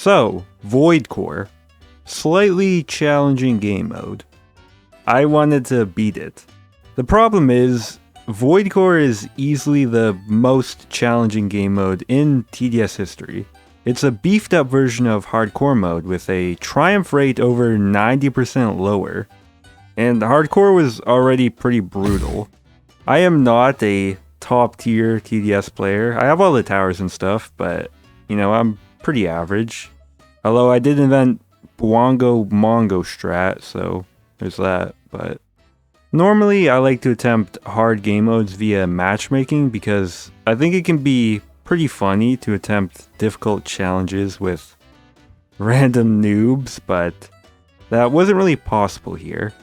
So, Voidcore. Slightly challenging game mode. I wanted to beat it. The problem is, Voidcore is easily the most challenging game mode in TDS history. It's a beefed up version of hardcore mode with a triumph rate over 90% lower. And hardcore was already pretty brutal. I am not a top tier TDS player. I have all the towers and stuff, but I'm pretty average. Although I did invent Bwango Mongo strat, so there's that, but normally I like to attempt hard game modes via matchmaking because I think it can be pretty funny to attempt difficult challenges with random noobs, but that wasn't really possible here.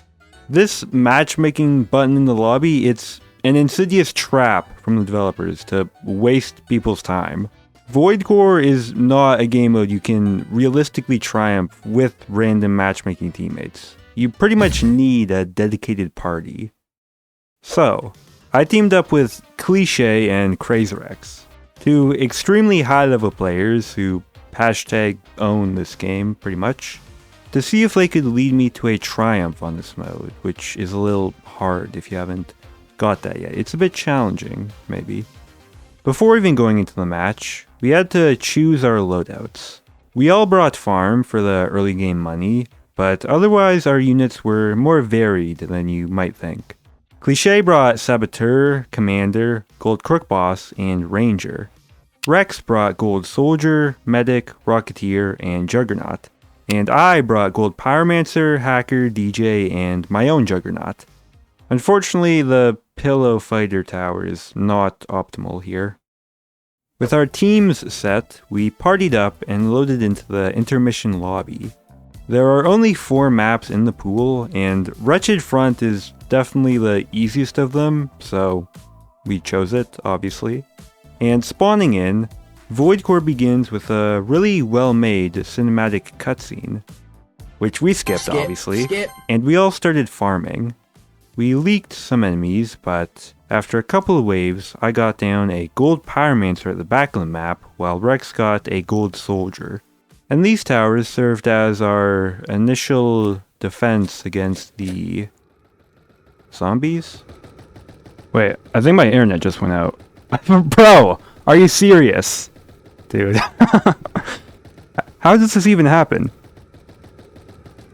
This matchmaking button in the lobby, it's an insidious trap from the developers to waste people's time. Voidcore is not a game mode you can realistically triumph with random matchmaking teammates. You pretty much need a dedicated party. So, I teamed up with Cliche and CrazRex, two extremely high level players who hashtag own this game pretty much, to see if they could lead me to a triumph on this mode, which is a little hard if you haven't got that yet. It's a bit challenging, maybe. Before even going into the match, we had to choose our loadouts. We all brought farm for the early game money, but otherwise our units were more varied than you might think. Cliche brought Saboteur, Commander, Gold Crook Boss, and Ranger. Rex brought Gold Soldier, Medic, Rocketeer, and Juggernaut. And I brought Gold Pyromancer, Hacker, DJ, and my own Juggernaut. Unfortunately, the Pillow Fighter tower is not optimal here. With our teams set, we partied up and loaded into the intermission lobby. There are only 4 maps in the pool, and Wretched Front is definitely the easiest of them, so we chose it, obviously. And spawning in, Voidcore begins with a really well-made cinematic cutscene, which we skipped, obviously, and we all started farming. We leaked some enemies, but after a couple of waves, I got down a gold Pyromancer at the back of the map, while Rex got a gold soldier. And these towers served as our initial defense against the zombies? Wait, I think my internet just went out. Bro, are you serious? Dude. How does this even happen?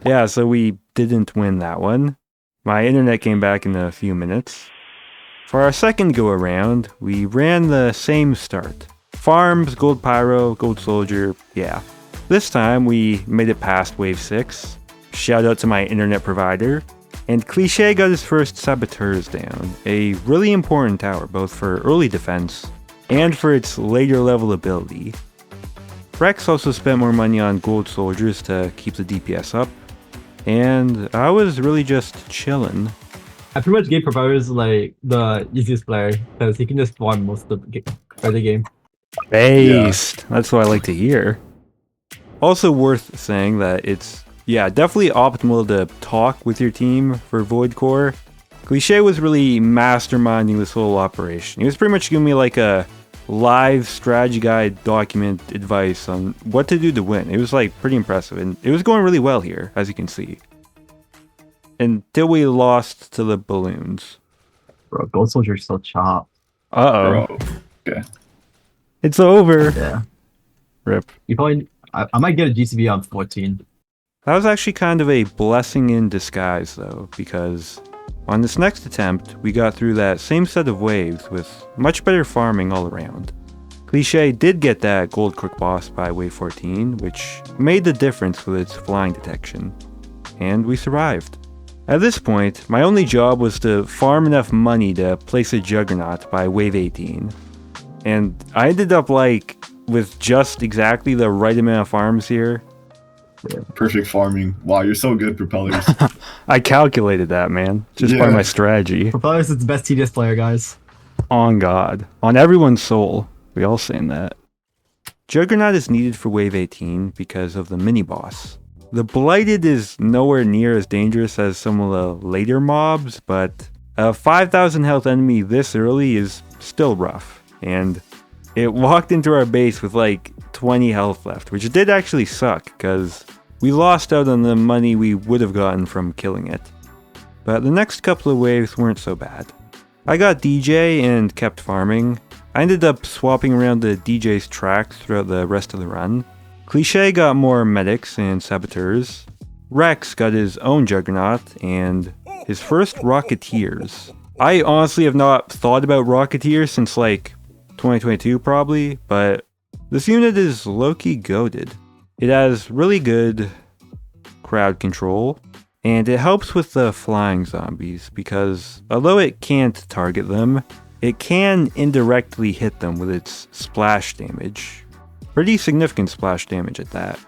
Yeah, so we didn't win that one. My internet came back in a few minutes. For our second go around, we ran the same start. Farms, gold pyro, gold soldier, yeah. This time we made it past wave 6. Shout out to my internet provider. And Cliche got his first Saboteurs down, a really important tower both for early defense and for its later level ability. Rex also spent more money on gold soldiers to keep the DPS up, and I was really just chillin'. I pretty much gave propellars like the easiest player because he can just farm most of the game. Based. Yeah. That's what I like to hear. Also worth saying that it's definitely optimal to talk with your team for Voidcore. Cliche was really masterminding this whole operation. He was pretty much giving me like a live strategy guide document advice on what to do to win. It was like pretty impressive, and it was going really well here, as you can see. Until we lost to the balloons. Bro, Gold Soldier's so chopped. Uh-oh. Bro. Okay. It's over. Yeah. Rip. You probably... I might get a GCB on 14. That was actually kind of a blessing in disguise, though, because on this next attempt, we got through that same set of waves with much better farming all around. Cliche did get that gold Crook boss by wave 14, which made the difference with its flying detection. And we survived. At this point, my only job was to farm enough money to place a Juggernaut by wave 18. And I ended up with just exactly the right amount of farms here. Perfect farming. Wow, you're so good, propellers. I calculated that, man. Just by my strategy. Propellers is the best TDS player, guys. On God. On everyone's soul. We all saying that. Juggernaut is needed for wave 18 because of the mini-boss. The Blighted is nowhere near as dangerous as some of the later mobs, but a 5,000 health enemy this early is still rough. And it walked into our base with 20 health left, which did actually suck, because we lost out on the money we would have gotten from killing it. But the next couple of waves weren't so bad. I got DJ and kept farming. I ended up swapping around the DJ's tracks throughout the rest of the run. Cliche got more medics and saboteurs. Rex got his own Juggernaut and his first Rocketeers. I honestly have not thought about Rocketeer since like 2022 probably, but this unit is low-key goated. It has really good crowd control, and it helps with the flying zombies because although it can't target them, it can indirectly hit them with its splash damage. Pretty significant splash damage at that.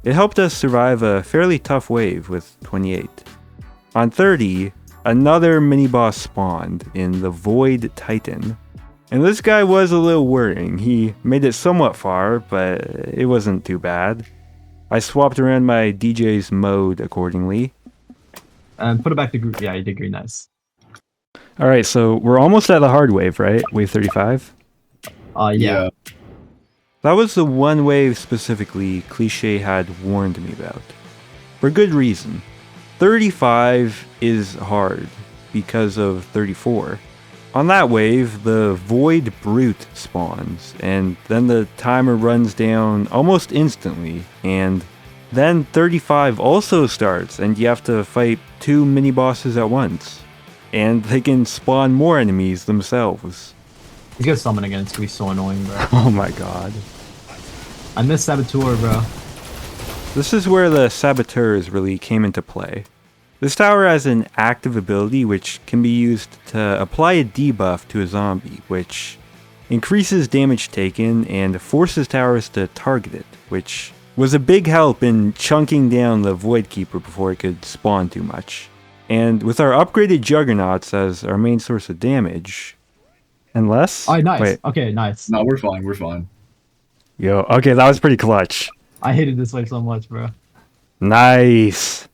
It helped us survive a fairly tough wave with 28. On 30, another mini-boss spawned in the Void Titan. And this guy was a little worrying. He made it somewhat far, but it wasn't too bad. I swapped around my DJ's mode accordingly. And put it back to group. Yeah, you did great. Nice. Alright, so we're almost at the hard wave, right? Wave 35? Yeah. That was the one wave specifically Cliche had warned me about. For good reason. 35 is hard because of 34. On that wave, the Void Brute spawns, and then the timer runs down almost instantly, and then 35 also starts, and you have to fight 2 mini-bosses at once. And they can spawn more enemies themselves. He's gonna summon again, it's gonna be so annoying, bro. Oh my god. I miss Saboteur, bro. This is where the Saboteurs really came into play. This tower has an active ability which can be used to apply a debuff to a zombie, which increases damage taken and forces towers to target it, which was a big help in chunking down the Void Keeper before it could spawn too much. And with our upgraded Juggernauts as our main source of damage, unless... Oh, nice. Wait. Okay, nice. No, we're fine. We're fine. Yo, okay, that was pretty clutch. I hated this wave so much, bro. Nice.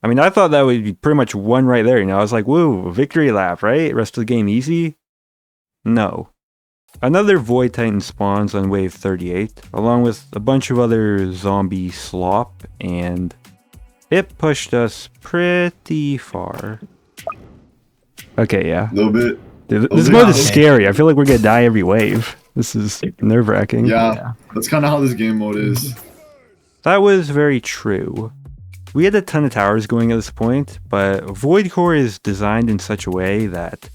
I mean, I thought that would be pretty much one right there, you know? I was like, woo, victory lap, right? Rest of the game easy? No. Another Void Titan spawns on wave 38, along with a bunch of other zombie slop, and it pushed us pretty far. Okay, yeah. A little bit. Dude, this mode is scary. I feel like we're gonna die every wave. This is nerve-wracking. Yeah, that's kind of how this game mode is. That was very true. We had a ton of towers going at this point, but Voidcore is designed in such a way that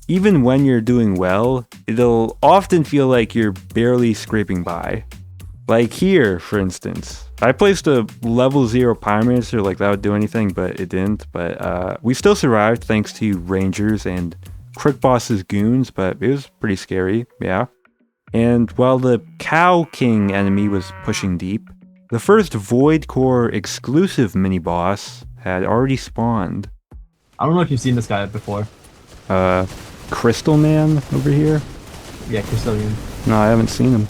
even when you're doing well, it'll often feel like you're barely scraping by. Like here, for instance. I placed a level 0 Pyromancer, like that would do anything, but it didn't. But we still survived thanks to Rangers and Crook Boss's goons, but it was pretty scary, yeah. And while the Cow King enemy was pushing deep, the first Voidcore exclusive mini-boss had already spawned. I don't know if you've seen this guy before. Crystal Man over here? Yeah, Custodian. No, I haven't seen him.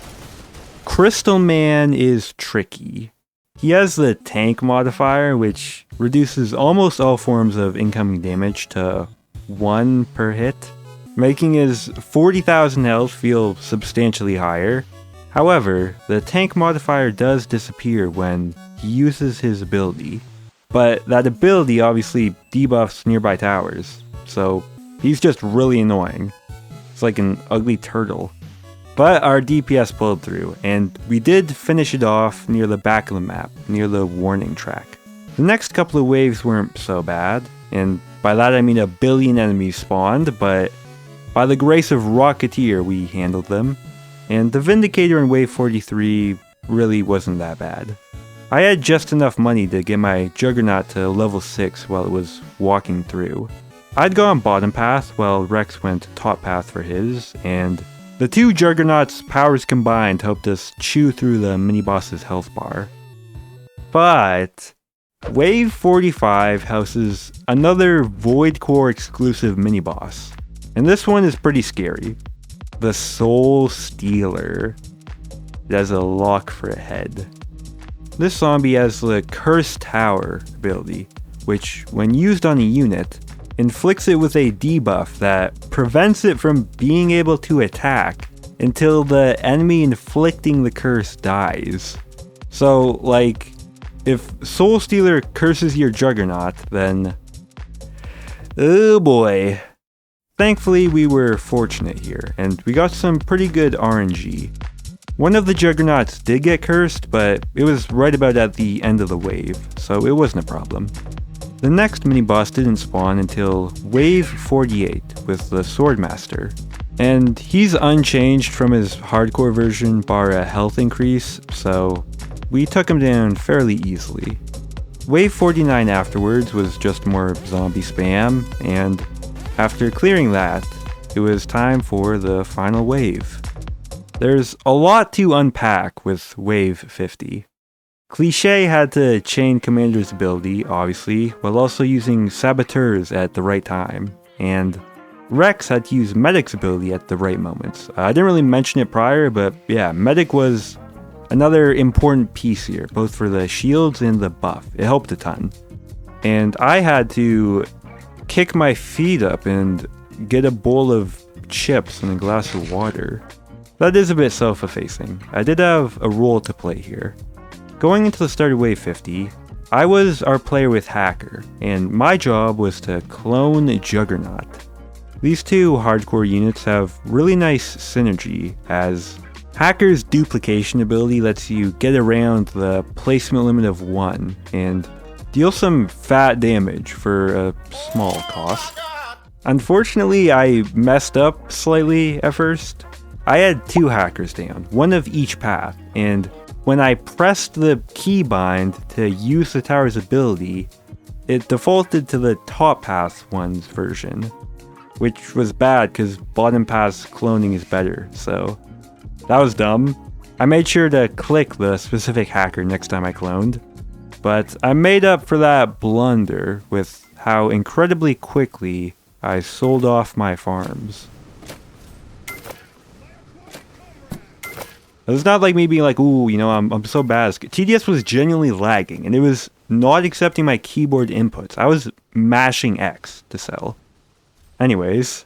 Crystal Man is tricky. He has the tank modifier, which reduces almost all forms of incoming damage to 1 per hit, making his 40,000 health feel substantially higher. However, the tank modifier does disappear when he uses his ability, but that ability obviously debuffs nearby towers, so he's just really annoying. It's like an ugly turtle. But our DPS pulled through, and we did finish it off near the back of the map, near the warning track. The next couple of waves weren't so bad, and by that I mean a billion enemies spawned, but by the grace of Rocketeer we handled them. And the Vindicator in wave 43 really wasn't that bad. I had just enough money to get my Juggernaut to level 6 while it was walking through. I'd gone bottom path while Rex went top path for his, and the 2 Juggernauts' powers combined helped us chew through the mini-boss's health bar. But wave 45 houses another Voidcore exclusive mini-boss, and this one is pretty scary. The Soul Stealer. It has a lock for a head. This zombie has the Cursed Tower ability, which, when used on a unit, inflicts it with a debuff that prevents it from being able to attack until the enemy inflicting the curse dies. So, like, if Soul Stealer curses your Juggernaut, then... oh boy. Thankfully, we were fortunate here, and we got some pretty good RNG. One of the Juggernauts did get cursed, but it was right about at the end of the wave, so it wasn't a problem. The next mini-boss didn't spawn until wave 48 with the Swordmaster, and he's unchanged from his hardcore version bar a health increase, so we took him down fairly easily. Wave 49 afterwards was just more zombie spam, and after clearing that, it was time for the final wave. There's a lot to unpack with wave 50. Cliche had to chain Commander's ability, obviously, while also using Saboteurs at the right time, and Rex had to use Medic's ability at the right moments. I didn't really mention it prior, but yeah, Medic was another important piece here, both for the shields and the buff. It helped a ton. And I had to kick my feet up and get a bowl of chips and a glass of water. That is a bit self-effacing. I did have a role to play here. Going into the start of wave 50, I was our player with Hacker, and my job was to clone Juggernaut. These two hardcore units have really nice synergy, as Hacker's duplication ability lets you get around the placement limit of 1 and deal some fat damage for a small cost. Unfortunately, I messed up slightly at first. I had 2 Hackers down, one of each path, and when I pressed the keybind to use the tower's ability, it defaulted to the top path one's version, which was bad because bottom path's cloning is better, so that was dumb. I made sure to click the specific Hacker next time I cloned, but I made up for that blunder with how incredibly quickly I sold off my farms. It's not like me being like, ooh, you know, I'm so bad. TDS was genuinely lagging, and it was not accepting my keyboard inputs. I was mashing X to sell. Anyways,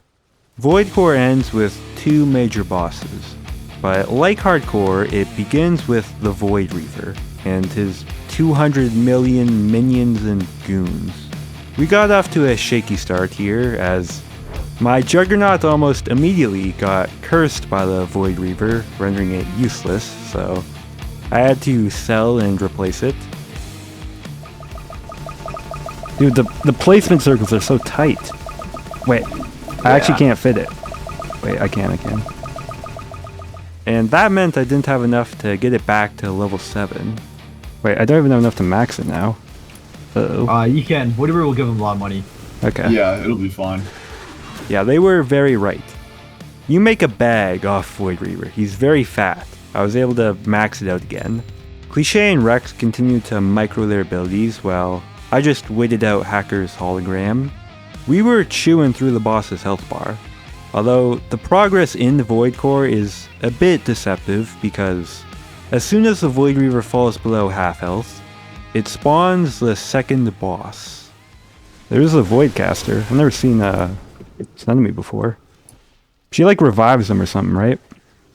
Voidcore ends with 2 major bosses, but like Hardcore, it begins with the Void Reaver and his 200 million minions and goons. We got off to a shaky start here, as my Juggernaut almost immediately got cursed by the Void Reaver, rendering it useless, so I had to sell and replace it. Dude, the placement circles are so tight. Wait, I actually can't fit it. Wait, I can. And that meant I didn't have enough to get it back to level 7. Wait, I don't even have enough to max it now. Uh-oh. You can. Void Reaver will give him a lot of money. Okay. Yeah, it'll be fine. Yeah, they were very right. You make a bag off Void Reaver. He's very fat. I was able to max it out again. Cliche and Rex continued to micro their abilities while I just waited out Hacker's hologram. We were chewing through the boss's health bar. Although the progress in the Voidcore is a bit deceptive because as soon as the Void Reaver falls below half health, it spawns the second boss. There's a Voidcaster. I've never seen this enemy before. She like revives them or something, right?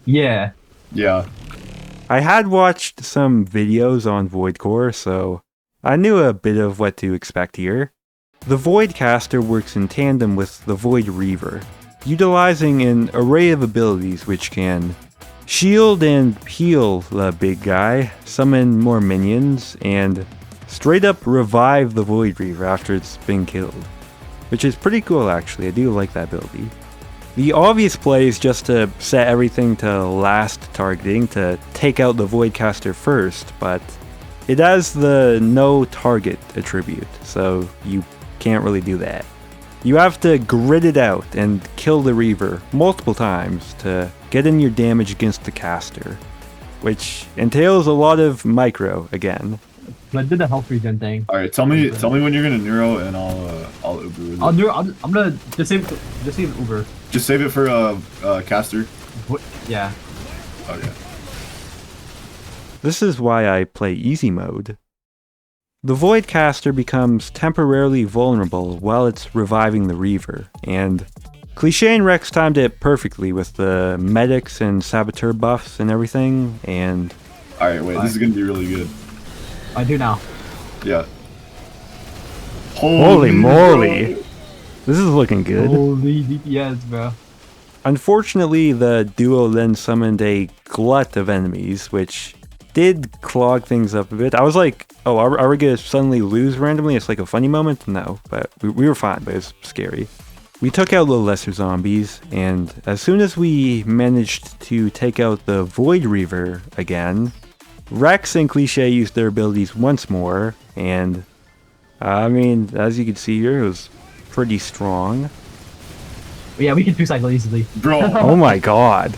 Yeah. Yeah. I had watched some videos on Voidcore, so I knew a bit of what to expect here. The Voidcaster works in tandem with the Void Reaver, utilizing an array of abilities which can shield and heal the big guy, summon more minions, and straight up revive the Void Reaver after it's been killed. Which is pretty cool actually, I do like that ability. The obvious play is just to set everything to last targeting to take out the Voidcaster first, but it has the no target attribute, so you can't really do that. You have to grid it out and kill the Reaver multiple times to get in your damage against the caster, which entails a lot of micro again. I did the health regen thing. All right, tell me when you're gonna neuro, and I'll Uber with it. I'm gonna just save Uber. Just save it for caster. What? Yeah. Okay. This is why I play easy mode. The Voidcaster becomes temporarily vulnerable while it's reviving the Reaver, and Cliche and Rex timed it perfectly with the medics and Saboteur buffs and everything, and... Alright, wait, this is gonna be really good. I do now. Yeah. Holy moly! bro. This is looking good. Holy DPS, bro. Unfortunately, the duo then summoned a glut of enemies, which did clog things up a bit. I was like, oh, are we gonna suddenly lose randomly? It's like a funny moment? No, but we were fine, but it was scary. We took out the lesser zombies, and as soon as we managed to take out the Void Reaver again, Rex and Cliche used their abilities once more, and I mean, as you can see here, it was pretty strong. Yeah, we can two-cycle easily. Bro, Oh my god.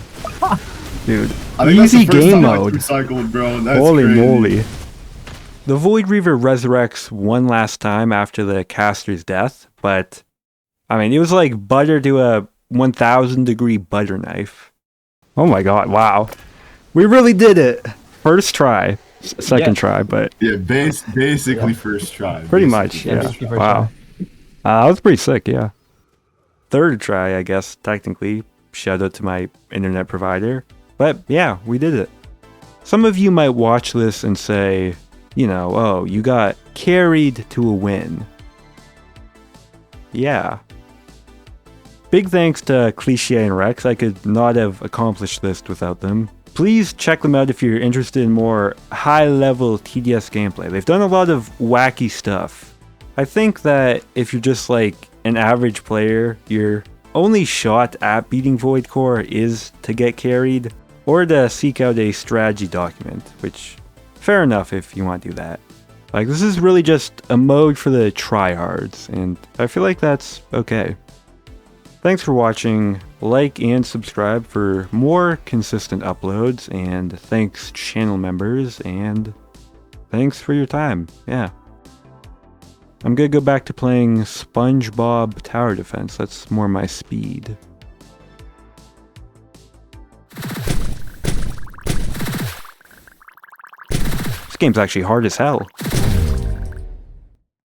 Dude, I think that's easy the first game time I mode. recycled, bro. That's Holy crazy. moly. The Void Reaver resurrects one last time after the caster's death, but I mean, it was like butter to a 1000 degree butter knife. Oh my god, wow. We really did it. First try. Second try, but Yeah, basically first try. pretty basically much, yeah. basically first Wow. That was pretty sick, yeah. Third try, I guess, technically. Shout out to my internet provider. But yeah, we did it. Some of you might watch this and say, you know, oh, you got carried to a win. Yeah. Big thanks to Cliche and Rex. I could not have accomplished this without them. Please check them out if you're interested in more high-level TDS gameplay. They've done a lot of wacky stuff. I think that if you're just like an average player, your only shot at beating Voidcore is to get carried or to seek out a strategy document, which fair enough if you want to do that. Like, this is really just a mode for the tryhards, and I feel like that's okay. Thanks for watching. Like and subscribe for more consistent uploads, and thanks channel members, and thanks for your time. Yeah. I'm gonna go back to playing SpongeBob Tower Defense. That's more my speed. This game's actually hard as hell.